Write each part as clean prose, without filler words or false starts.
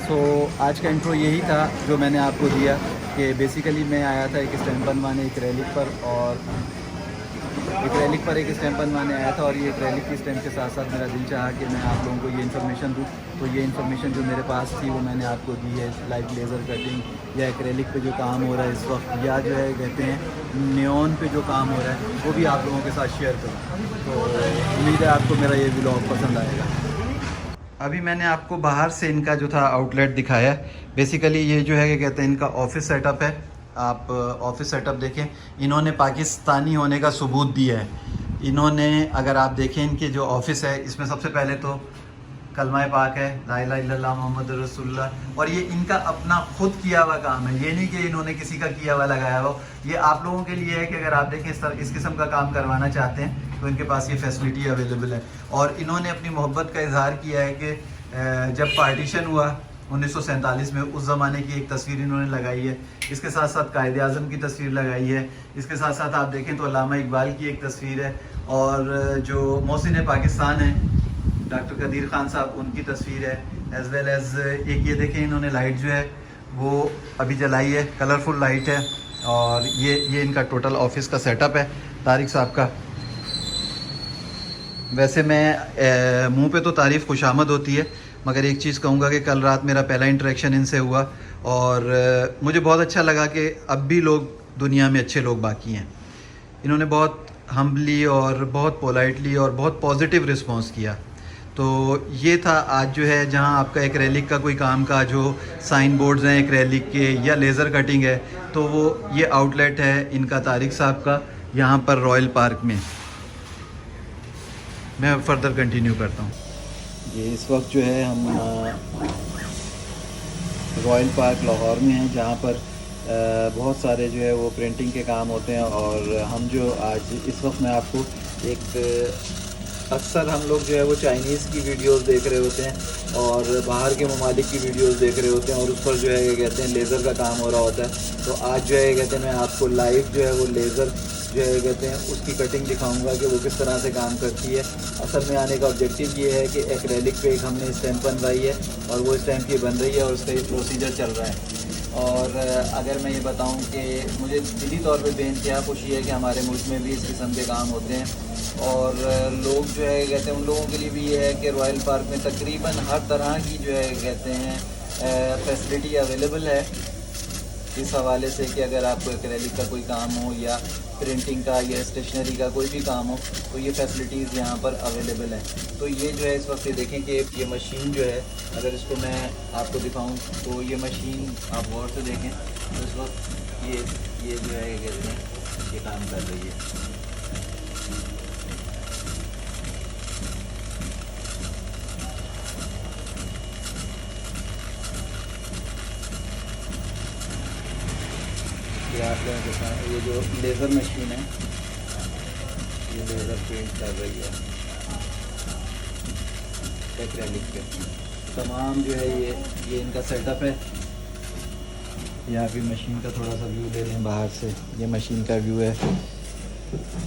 आज का इंट्रो यही था जो मैंने आपको दिया कि बेसिकली मैं आया था एक स्टैम्प बनवाने एक रैलिक पर, और एक स्टैम्प बनवाने आया था। और ये रैलिक की स्टैम्प के साथ साथ मेरा दिल चाहा कि मैं आप लोगों को ये इन्फॉर्मेशन दूँ। तो ये इन्फॉर्मेशन जो मेरे पास थी वो मैंने आपको दी है, लाइक लेज़र कटिंग या एक्रेलिक पे जो काम हो रहा है इस वक्त, या जो है कहते हैं नियॉन पे जो काम हो रहा है, वो भी आप लोगों के साथ शेयर करूँ। तो उम्मीद है आपको मेरा ये व्लॉग पसंद आएगा। अभी मैंने आपको बाहर से इनका जो था आउटलेट दिखाया। बेसिकली ये जो है क्या कहते हैं इनका ऑफिस सेटअप है। आप ऑफिस सेटअप देखें, इन्होंने पाकिस्तानी होने का सबूत दिया है। इन्होंने, अगर आप देखें इनके जो ऑफिस है, इसमें सबसे पहले तो कलमा पाक है, ला इलाहा इल्लल्लाह मोहम्मद रसूलुल्लाह, और ये इनका अपना खुद किया हुआ काम है। ये नहीं कि इन्होंने किसी का किया हुआ लगाया हो। ये आप लोगों के लिए है कि अगर आप देखें इस किस्म का काम करवाना चाहते हैं तो इनके पास ये फैसिलिटी अवेलेबल है। और इन्होंने अपनी मोहब्बत का इजहार किया है कि जब पार्टीशन हुआ 1947 में, उस ज़माने की एक तस्वीर इन्होंने लगाई है। इसके साथ साथ कायद आज़म की तस्वीर लगाई है। इसके साथ साथ आप देखें तो अल्लामा इकबाल की एक तस्वीर है, और जो मोहसिन पाकिस्तान है डॉक्टर कदीर ख़ान साहब, उनकी तस्वीर है। एज़ वेल एज़ एक ये देखें इन्होंने लाइट जो है वो अभी जलाई है, कलरफुल लाइट है। और ये इनका टोटल ऑफिस का सेटअप है तारिक साहब का। वैसे मैं मुंह पे तो तारीफ़ खुशामद होती है, मगर एक चीज़ कहूँगा कि कल रात मेरा पहला इंटरेक्शन इनसे हुआ, और मुझे बहुत अच्छा लगा कि अब भी लोग दुनिया में अच्छे लोग बाकी हैं। इन्होंने बहुत हम्बली और बहुत पोलाइटली और बहुत पॉजिटिव रिस्पॉन्स किया। तो ये था आज जो है, जहाँ आपका एक्रेलिक का कोई काम काज हो, साइन बोर्ड्स हैं एक्रेलिक के या लेज़र कटिंग है, तो वो ये आउटलेट है इनका तारिक साहब का, यहाँ पर रॉयल पार्क में। मैं फर्दर कंटिन्यू करता हूँ। ये इस वक्त जो है हम रॉयल पार्क लाहौर में हैं, जहाँ पर बहुत सारे जो है वो प्रिंटिंग के काम होते हैं। और हम जो आज इस वक्त मैं आपको अक्सर हम लोग जो है वो चाइनीज़ की वीडियोस देख रहे होते हैं और बाहर के ममालिक की वीडियोस देख रहे होते हैं, और उस पर जो है ये कहते हैं लेज़र का काम हो रहा होता है। तो आज जो है कहते हैं मैं आपको लाइव जो है वो लेज़र जो है कहते हैं उसकी कटिंग दिखाऊंगा कि वो किस तरह से काम करती है। असल में आने का ऑब्जेक्टिव ये है कि एक्रेलिक पे एक हमने स्टैम्प बनवाई है, और वो स्टैम्प ये बन रही है और उसका ये प्रोसीजर चल रहा है। और अगर मैं ये बताऊं कि मुझे दिली तौर पे बेइंतहा खुशी है कि हमारे मुल्क में भी इस किस्म के काम होते हैं, और लोग जो है कहते हैं उन लोगों के लिए भी ये है कि रॉयल पार्क में तकरीबन हर तरह की जो है कहते हैं फैसिलिटी अवेलेबल है। इस हवाले से कि अगर आपको एक्रेलिक का कोई काम हो या प्रिंटिंग का या स्टेशनरी का कोई भी काम हो, तो ये फैसिलिटीज़ यहाँ पर अवेलेबल हैं। तो ये जो है इस वक्त ये देखें कि ये मशीन जो है, अगर इसको मैं आपको दिखाऊं तो ये मशीन आप गौर से देखें तो इस वक्त ये जो है ये कहते हैं ये काम कर रही है। ये जो लेज़र मशीन है ये लेज़र पेंट कर रही है एक्रेलिक पे। तमाम जो है ये इनका सेटअप है। यहाँ भी मशीन का थोड़ा सा व्यू ले लें बाहर से, ये मशीन का व्यू है।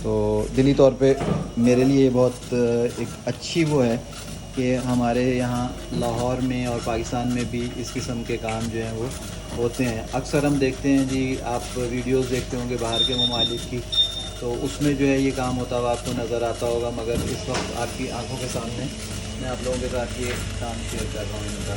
तो दिली तौर पे मेरे लिए बहुत एक अच्छी वो है कि हमारे यहाँ लाहौर में और पाकिस्तान में भी इस किस्म के काम जो हैं वो होते हैं। अक्सर हम देखते हैं जी, आप वीडियोस देखते होंगे बाहर के ममालिक की, तो उसमें जो है ये काम होता हुआ आपको नज़र आता होगा, मगर इस वक्त आपकी आंखों के सामने मैं आप लोगों के साथ ये काम शेयर कर रहा हूँ इनका।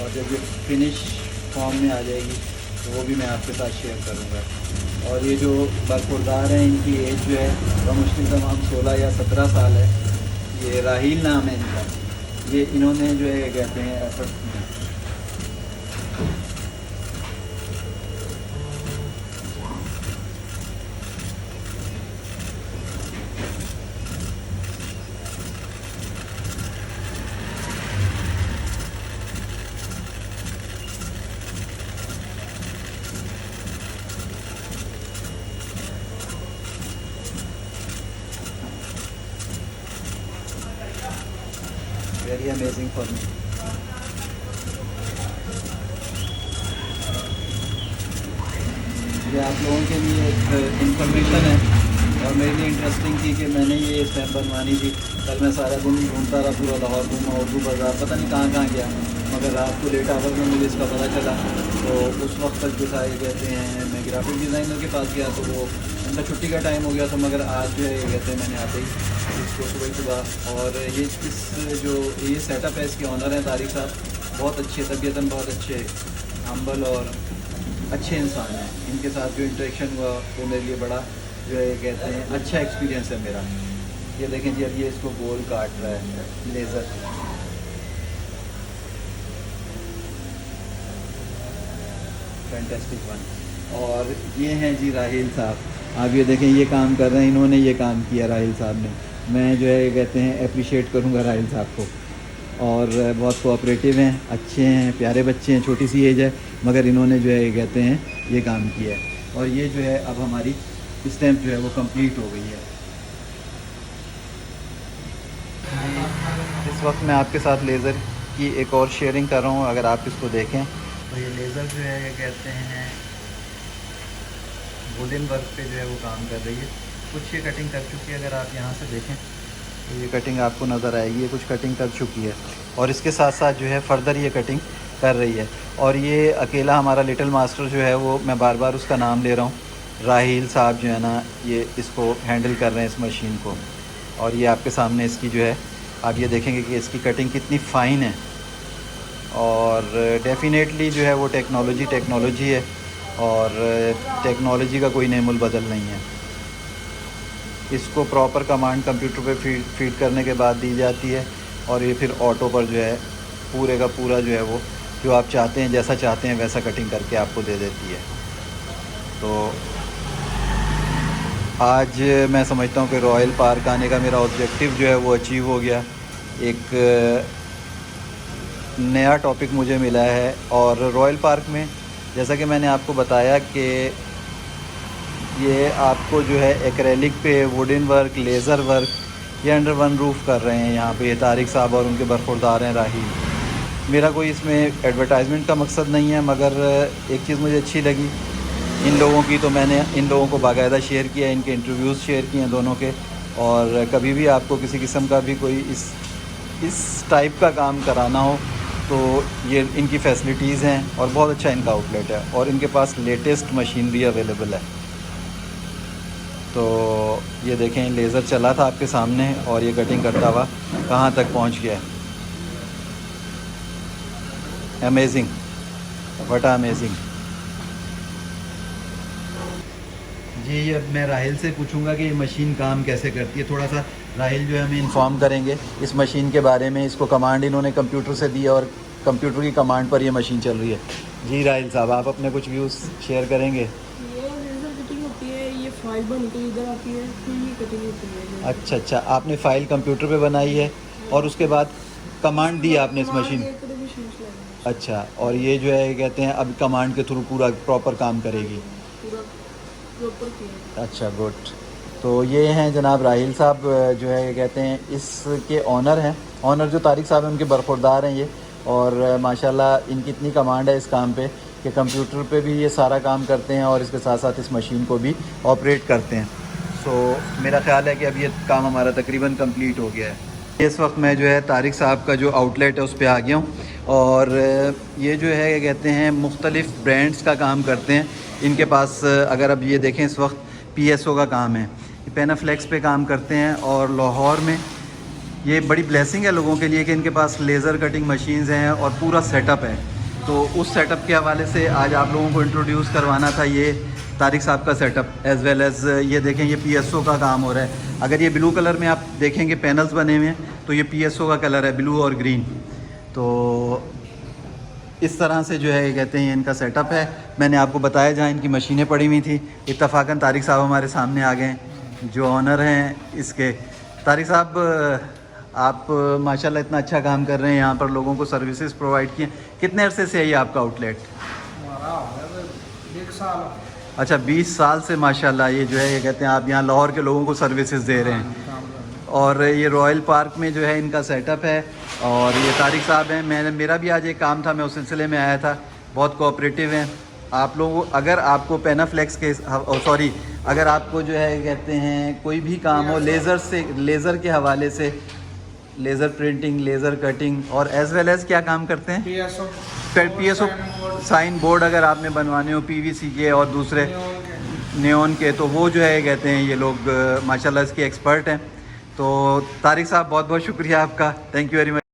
और जब ये फिनिश फॉर्म में आ जाएगी तो वो भी मैं आपके साथ शेयर करूँगा। और ये जो बरखुरदार हैं इनकी एज जो है वो मुश्किल तमाम 16 या 17 साल है। ये राहील नाम है इनका। ये इन्होंने जो है कहते हैं effort very amazing for me. ये ये आप लोगों के लिए एक इंफॉर्मेशन है और मेरे लिए इंटरेस्टिंग थी कि मैंने ये स्टैम्प बनवानी थी। कल मैं सारा दिन घूमता रहा, पूरा लाहौर घूमा, उर्दू बाज़ार, पता नहीं कहाँ कहाँ गया, मगर रात को लेट आवर में मुझे इसका पता चला। तो उस वक्त तक जो था ये कहते हैं मैं ग्राफिक डिज़ाइनर के पास गया, तो वो उनका छुट्टी का टाइम हो गया था, मगर आज जो है ये कहते हैं मैंने आते ही इसको सुबह और ये इस जो ये सेटअप है इसके ऑनर हैं तारिक साहब, बहुत अच्छे तबीयतन, बहुत अच्छे हम्बल और अच्छे इंसान हैं। इनके साथ जो इंटरेक्शन हुआ वो मेरे लिए बड़ा जो है कहते हैं अच्छा एक्सपीरियंस है मेरा। ये देखें जी, अब ये इसको गोल काट रहा है लेज़र। Fantastic one. और ये हैं जी राहिल साहब, आप ये देखें ये काम कर रहे हैं, इन्होंने ये काम किया राहिल साहब ने। मैं जो है कहते हैं अप्रिशिएट करूँगा राहिल साहब को, और बहुत कोऑपरेटिव हैं, अच्छे हैं, प्यारे बच्चे हैं, छोटी सी एज है, मगर इन्होंने जो है ये कहते हैं ये काम किया है। और ये जो है अब हमारी स्टैम्प जो है वो कंप्लीट हो गई है। इस वक्त मैं आपके साथ लेज़र की एक और शेयरिंग कर रहा हूँ, अगर आप इसको देखें तो ये लेज़र जो है ये कहते हैं वुडन वर्क पे जो है वो काम कर रही है। कुछ ये कटिंग कर चुकी है, अगर आप यहाँ से देखें तो ये कटिंग आपको नज़र आएगी, ये कुछ कटिंग कर चुकी है और इसके साथ साथ जो है फर्दर ये कटिंग कर रही है। और ये अकेला हमारा लिटिल मास्टर जो है वो, मैं बार बार उसका नाम ले रहा हूँ, राहिल साहब जो है ना, ये इसको हैंडल कर रहे हैं इस मशीन को। और ये आपके सामने इसकी जो है आप ये देखेंगे कि इसकी कटिंग कितनी फ़ाइन है। और डेफिनेटली जो है वो टेक्नोलॉजी है और टेक्नोलॉजी का कोई नेमुल बदल नहीं है। इसको प्रॉपर कमांड कंप्यूटर पे फीड करने के बाद दी जाती है और ये फिर ऑटो पर जो है पूरे का पूरा जो है वो जो आप चाहते हैं, जैसा चाहते हैं वैसा कटिंग करके आपको दे देती है। तो आज मैं समझता हूँ कि रॉयल पार्क आने का मेरा ऑब्जेक्टिव जो है वो अचीव हो गया। एक नया टॉपिक मुझे मिला है। और रॉयल पार्क में जैसा कि मैंने आपको बताया कि ये आपको जो है एक्रेलिक पे वुडन वर्क, लेज़र वर्क ये अंडर वन रूफ़ कर रहे हैं यहाँ पे ये तारिक साहब और उनके बरखुरदार हैं राहिल। मेरा कोई इसमें एडवर्टाइजमेंट का मकसद नहीं है, मगर एक चीज़ मुझे अच्छी लगी इन लोगों की, तो मैंने इन लोगों को बाकायदा शेयर किया, इनके इंटरव्यूज़ शेयर किए हैं दोनों के। और कभी भी आपको किसी किस्म का भी कोई इस टाइप का काम कराना हो तो ये इनकी फैसिलिटीज़ हैं और बहुत अच्छा इनका आउटलेट है और इनके पास लेटेस्ट मशीनरी अवेलेबल है। तो ये देखें लेज़र चला था आपके सामने और ये कटिंग करता हुआ कहाँ तक पहुँच गया है। Amazing, what amazing. जी अब मैं राहिल से पूछूंगा कि ये मशीन काम कैसे करती है। थोड़ा सा राहिल जो है हमें इन्फॉर्म करेंगे इस मशीन के बारे में। इसको कमांड इन्होंने कंप्यूटर से दी और कंप्यूटर की कमांड पर ये मशीन चल रही है। जी राहिल साहब, आप अपने कुछ व्यूज़ शेयर करेंगे। ये लेज़र कटिंग होती है, ये फाइल बन के इधर आती है, फिर ये कटिंग होती है। अच्छा, आपने फ़ाइल कंप्यूटर पे बनाई है और उसके बाद कमांड दी आपने इस मशीन। अच्छा, और ये जो है कहते हैं अब कमांड के थ्रू पूरा प्रॉपर काम करेगी। अच्छा, गुड। तो ये हैं जनाब राहिल साहब जो है कहते हैं इसके ऑनर हैं। ऑनर जो तारिक साहब हैं उनके बरखुरदार हैं ये। और माशाल्लाह इनकी इतनी कमांड है इस काम पे कि कंप्यूटर पे भी ये सारा काम करते हैं और इसके साथ साथ इस मशीन को भी ऑपरेट करते हैं। सो मेरा ख़्याल है कि अब ये काम हमारा तकरीबन कंप्लीट हो गया है। इस वक्त मैं जो है तारिक साहब का जो आउटलेट है उस पर आ गया हूँ और ये जो है कहते हैं मुख्तलिफ़ ब्रांड्स का काम करते हैं इनके पास। अगर अब ये देखें इस वक्त PSO का काम है, ये पेनाफ्लेक्स पे काम करते हैं और लाहौर में ये बड़ी ब्लेसिंग है लोगों के लिए कि इनके पास लेज़र कटिंग मशीन्स हैं और पूरा सेटअप है। तो उस सेटअप के हवाले से आज आप लोगों को इंट्रोड्यूस करवाना था ये तारिक साहब का सेटअप, एज़ वेल एज़ ये देखें ये PSO का काम हो रहा है। अगर ये ब्लू कलर में आप देखेंगे पैनल्स बने हुए हैं तो ये PSO का कलर है, ब्लू और ग्रीन। तो इस तरह से जो है ये कहते हैं इनका सेटअप है। मैंने आपको बताया जहाँ इनकी मशीनें पड़ी हुई थी, इत्तफाकन तारिक साहब हमारे सामने आ गए जो ऑनर हैं इसके। तारिक साहब आप माशाल्लाह इतना अच्छा काम कर रहे हैं, यहाँ पर लोगों को सर्विसेज प्रोवाइड किए। कितने अरसे से है ये आपका आउटलेट? हमारा 1 साल। अच्छा, 20 साल से माशाल्लाह ये जो है ये कहते हैं आप यहाँ लाहौर के लोगों को सर्विसेज दे रहे हैं। और ये रॉयल पार्क में जो है इनका सेटअप है और ये तारिक साहब हैं। मेरा भी आज एक काम था, मैं उस सिलसिले में आया था। बहुत कोऑपरेटिव हैं आप लोगों अगर आपको पेनाफ्लेक्स के सॉरी अगर आपको जो है कहते हैं कोई भी काम हो लेज़र के हवाले से, लेज़र प्रिंटिंग, लेज़र कटिंग और एज वेल एज़ क्या काम करते हैं, PSO साइन बोर्ड अगर आपने बनवाने हो PVC के और दूसरे नियॉन के, तो वो जो है कहते हैं ये लोग माशाल्लाह इसके एक्सपर्ट हैं। तो तारिक साहब बहुत बहुत शुक्रिया आपका, थैंक यू वेरी मच।